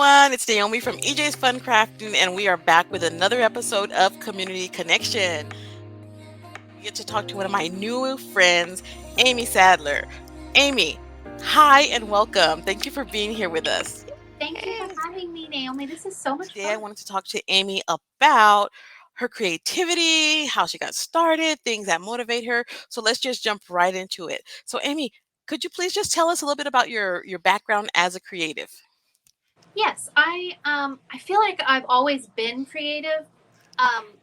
everyone. It's Naomi from EJ's Fun Crafting, and we are back with another episode of Community Connection. We get to talk to one of my new friends, Amy Sadler. Amy, hi and welcome. Thank you for being here with us. Thank you for Hey. having me, Naomi. This is so much Today, I fun. wanted to talk to Amy about her creativity, how she got started, things that motivate her. So let's just jump right into it. So, Amy, could you please just tell us a little bit about your background as a creative? Yes, I feel like I've always been creative.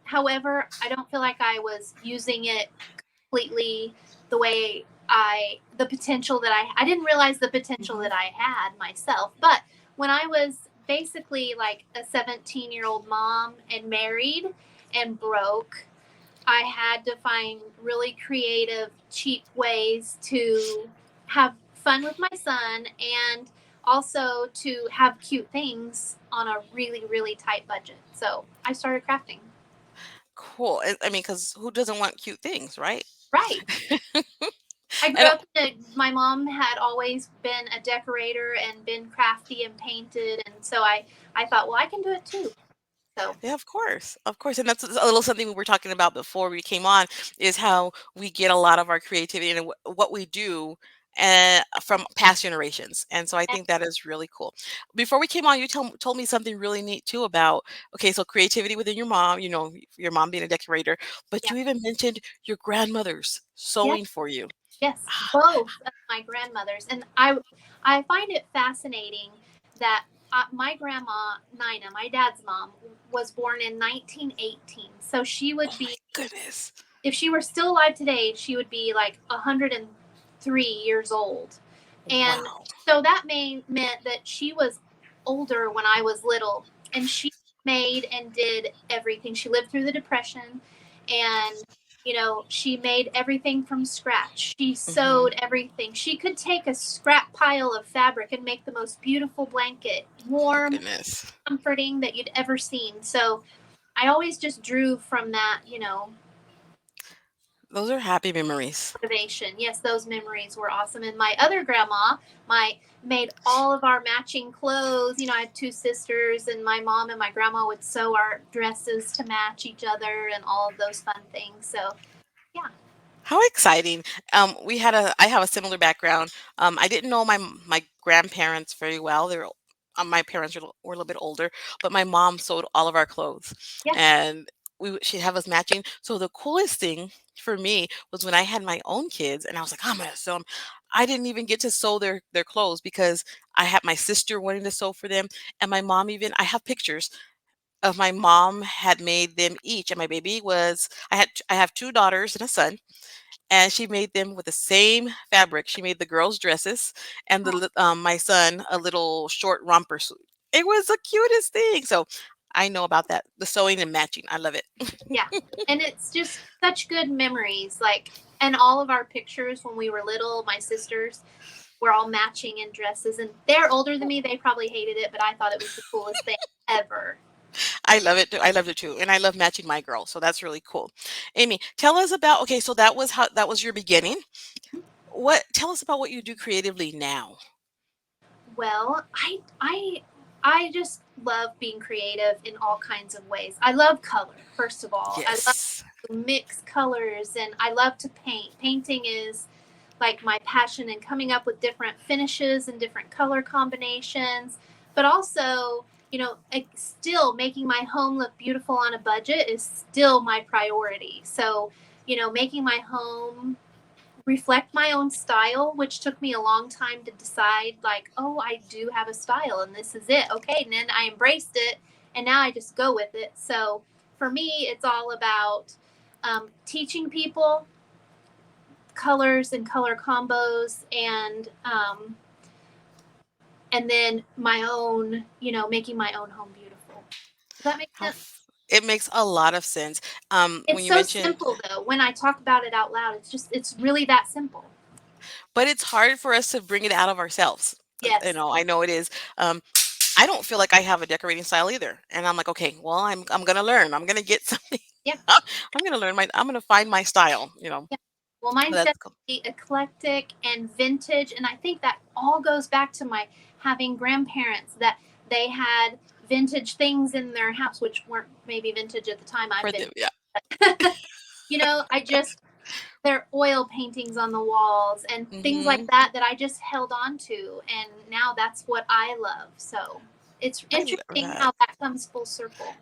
However, I don't feel like I was using it completely the way the potential that I didn't realize the potential Hmm. that I had myself. But when I was basically like a 17-year-old mom and married and broke, I had to find really creative, cheap ways to have fun with my son and also to have cute things on a really, really tight budget. So I started crafting. Cool. I mean, because who doesn't want cute things, right? Right. I grew And up my mom had always been a decorator and been crafty and painted. And so I thought, well, I can do it too. So, yeah, of course, and that's a little something we were talking about before we came on is how we get a lot of our creativity and what we do from past generations, and so I and think that is really cool. Before we came on, you told me something really neat too about okay, so creativity within your mom, your mom being a decorator, but yeah, you even mentioned your grandmother's yes, sewing for you. yes, both of my grandmothers. And I find it fascinating that my grandma, Nina, my dad's mom, was born in 1918. So she Oh would my be, goodness! if she were still alive today, she would be like 103 years old. And Wow. so that meant that she was older when I was little. And she made and did everything. She lived through the Depression, and she made everything from scratch. She Hmm. sewed everything. She could take a scrap pile of fabric and make the most beautiful blanket, My warm, goodness. comforting that you'd ever seen. So I always just drew from that, Those are happy memories. motivation. Yes, those memories were awesome. And my other grandma, my made all of our matching clothes. I had two sisters, and my mom and my grandma would sew our dresses to match each other and all of those fun things. So yeah, How exciting. I have a similar background. I didn't know my grandparents very well. My parents were a little bit older, but my mom sewed all of our clothes, yeah, and she'd have us matching. So the coolest thing for me was when I had my own kids, and I was like, "Oh, I'm gonna sew 'em." I didn't even get to sew their clothes because I had my sister wanting to sew for them, and my mom even. I have pictures of my mom had made them each, and my baby was. I have two daughters and a son, and she made them with the same fabric. She made the girls' dresses and my son a little short romper suit. It was the cutest thing. So I know about that. The sewing and matching. I love it. yeah. And it's just such good memories. Like, and all of our pictures when we were little, my sisters were all matching in dresses, and they're older than me. They probably hated it, but I thought it was the coolest thing ever. I love it too. I loved it too. And I love matching my girl. So that's really cool. Amy, tell us about okay, so that was your beginning. What tell us about what you do creatively now. Well, I just love being creative in all kinds of ways. I love color, first of all. I love Yes. to mix colors, and I love to paint. Painting is like my passion, and coming up with different finishes and different color combinations, but also, still making my home look beautiful on a budget is still my priority. So, making my home reflect my own style, which took me a long time to decide, like, oh, I do have a style and this is it. Okay. And then I embraced it, and now I just go with it. So for me, it's all about teaching people colors and color combos, and then my own, making my own home beautiful. Does that make sense? It makes a lot of sense. It's When you so mentioned simple though. When I talk about it out loud, it's really that simple. but it's hard for us to bring it out of ourselves. Yes. I know it is. I don't feel like I have a decorating style either. And I'm like, okay, well, I'm gonna learn. I'm gonna get something. Yeah. I'm gonna find my style. Yeah. Well, mine's That's cool. definitely eclectic and vintage, and I think that all goes back to my having grandparents that they had vintage things in their house, which weren't maybe vintage at the time. I've For been, the yeah. I just their oil paintings on the walls and things like Mhm. that that I just held on to, and now that's what I love. So it's I love interesting that. how that comes full circle.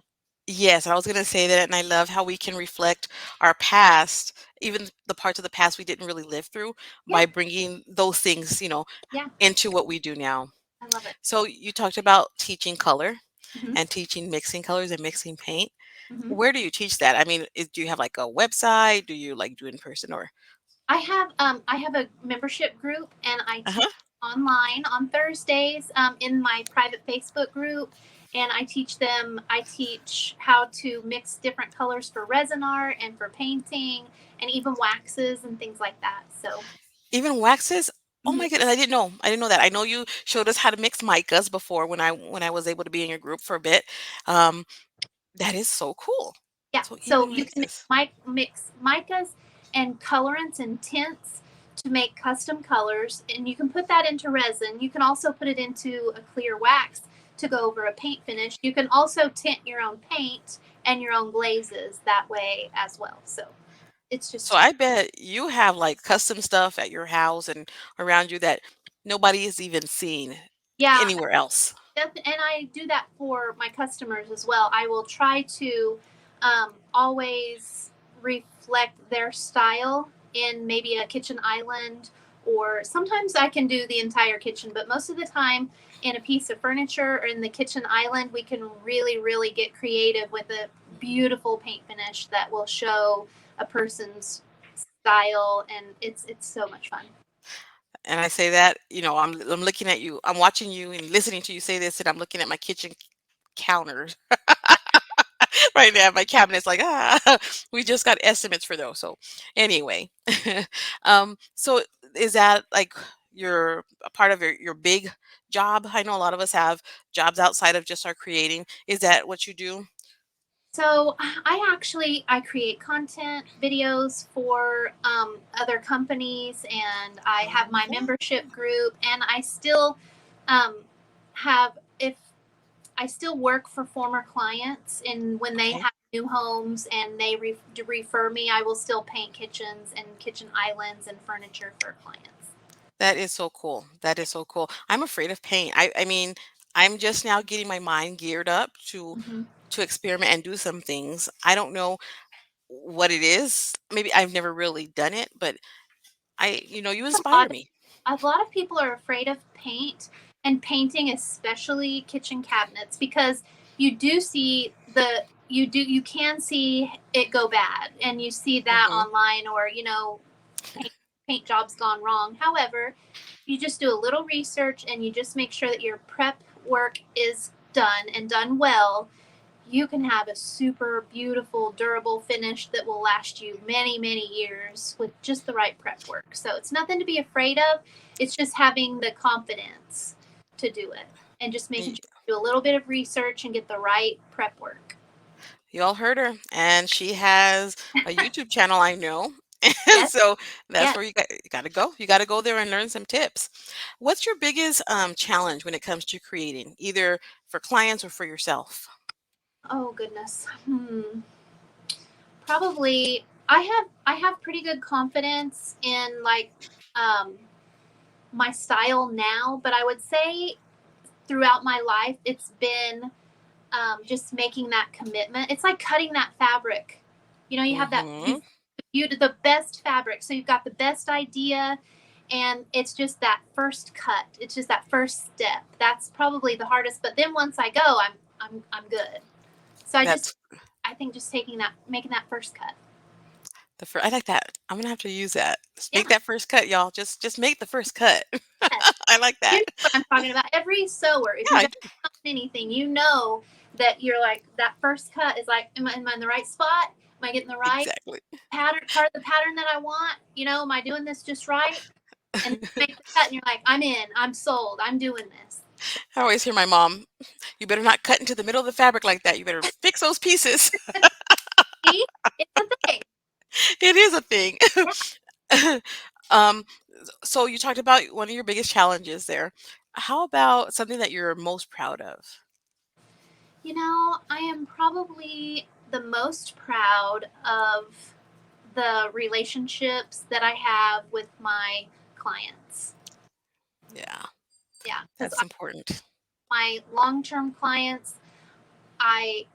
Yes, I was gonna say that, and I love how we can reflect our past, even the parts of the past we didn't really live through, Yeah, by bringing those things, yeah, into what we do now. I love it. So you talked about teaching color Hmm. and teaching mixing colors and mixing paint. Hmm. Where do you teach that? I mean, do you have like a website? Do you like do in person or? I have a membership group, and I Uh teach huh. online on Thursdays in my private Facebook group, and I teach how to mix different colors for resin art and for painting, and even waxes and things like that. So. Even waxes? Oh Mhm. my goodness, I didn't know. I didn't know that. I know you showed us how to mix micas before when I was able to be in your group for a bit. Um, that is so cool. Yeah, So so even you can mixes. mix micas and colorants and tints to make custom colors, and you can put that into resin. You can also put it into a clear wax to go over a paint finish. You can also tint your own paint and your own glazes that way as well. So it's So just I bet you have like custom stuff at your house and around you that nobody is even seen yeah, anywhere else. and I do that for my customers as well. I will try to always reflect their style in maybe a kitchen island, or sometimes I can do the entire kitchen, but most of the time in a piece of furniture or in the kitchen island, we can really, really get creative with a beautiful paint finish that will show a person's style, and it's so much fun. And I say that, I'm looking at you, I'm watching you and listening to you say this, and I'm looking at my kitchen counters right now. My cabinet's like, we just got estimates for those. So anyway, so is that like your a part of your big job? I know a lot of us have jobs outside of just our creating. Is that what you do? So I create content videos for other companies, and I have my Oh, membership group, and I still um, have if I still work for former clients, and when they okay. have new homes and they refer me, I will still paint kitchens and kitchen islands and furniture for clients. That is so cool. That is so cool. I'm afraid of paint. I mean, I'm just now getting my mind geared up Hmm. to experiment and do some things. I don't know what it is. Maybe I've never really done it, but you A inspire lot me. a lot of people are afraid of paint and painting, especially kitchen cabinets, because you can see it go bad, and you see that Hmm. online, or paint, paint jobs gone wrong. However, you just do a little research and you just make sure that your prep work is done and done well. You can have a super beautiful, durable finish that will last you many, many years with just the right prep work. So it's nothing to be afraid of. It's just having the confidence to do it, and just making Y- sure you do a little bit of research and get the right prep work. You all heard her, and she has a YouTube channel, I know. And Yes, so that's yes. where you got to go. You got to go there and learn some tips. What's your biggest challenge when it comes to creating, either for clients or for yourself? Oh goodness. Probably I have pretty good confidence in um my style now, but I would say throughout my life it's been just making that commitment. It's like cutting that fabric. You have that Hmm. you the best fabric, so you've got the best idea, and it's just that first cut. It's just that first step. That's probably the hardest. But then once I go, I'm good. So That's I think just making that first cut. I like that. I'm gonna have to use that. Just make Yeah. that first cut, y'all. Just make the first cut. Yes. I like You that. know what I'm talking about. Every sewer, if Yeah, you've I ever do. sewn anything, you know that you're like that first cut is like, am I in the right spot? Am I getting the right Exactly. part of the pattern that I want? Am I doing this just right? And then you make the cut, and you're like, I'm in, I'm sold, I'm doing this. I always hear my mom, you better not cut into the middle of the fabric like that. You better fix those pieces. See, it's a thing. It is a thing. Yeah. um, so you talked about one of your biggest challenges there. How about something that you're most proud of? I am probably the most proud of the relationships that I have with my clients. Yeah, Yeah, because that's important. my long term clients, I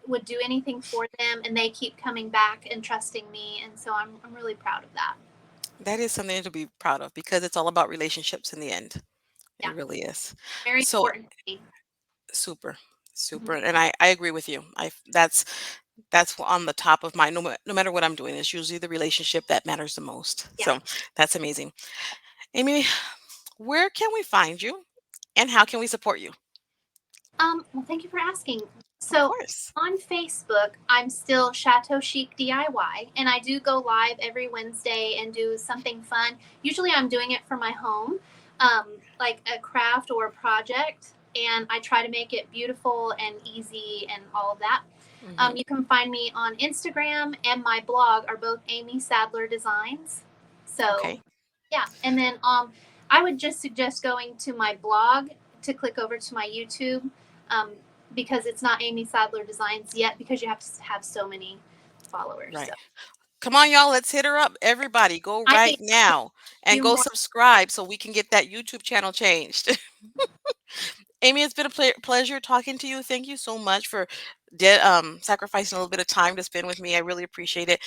would do anything for them and they keep coming back and trusting me. And so I'm really proud of that. That is something to be proud of because it's all about relationships in the end. It Yeah, really is. very So important to me. super, super, Mhm. and I agree with you. That's on the top of my no matter what I'm doing. It's usually the relationship that matters the most. Yeah. So that's amazing. Amy, where can we find you, and how can we support you? Well, thank you for asking. Of So course. on Facebook, I'm still Chateau Chic DIY, and I do go live every Wednesday and do something fun. Usually, I'm doing it for my home, um, like a craft or a project, and I try to make it beautiful and easy and all of that. Hmm. You can find me on Instagram, and my blog are both Amy Sadler Designs. So, Okay. yeah. And then I would just suggest going to my blog to click over to my YouTube, um, because it's not Amy Sadler Designs yet because you have to have so many followers. So Right. Come on, y'all. Let's hit her up. Everybody, go I right need a now and few go more. subscribe so we can get that YouTube channel changed. Amy, it's been a pleasure talking to you. Thank you so much for sacrificing a little bit of time to spend with me. I really appreciate it.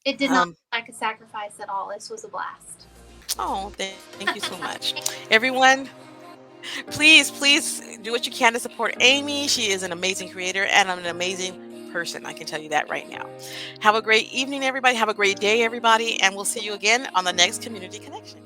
It did not Um, look like a sacrifice at all. This was a blast. oh, thank you so much. Everyone, please do what you can to support Amy. She is an amazing creator and an amazing person. I can tell you that right now. Have a great evening, everybody. Have a great day, everybody. And we'll see you again on the next Community Connection.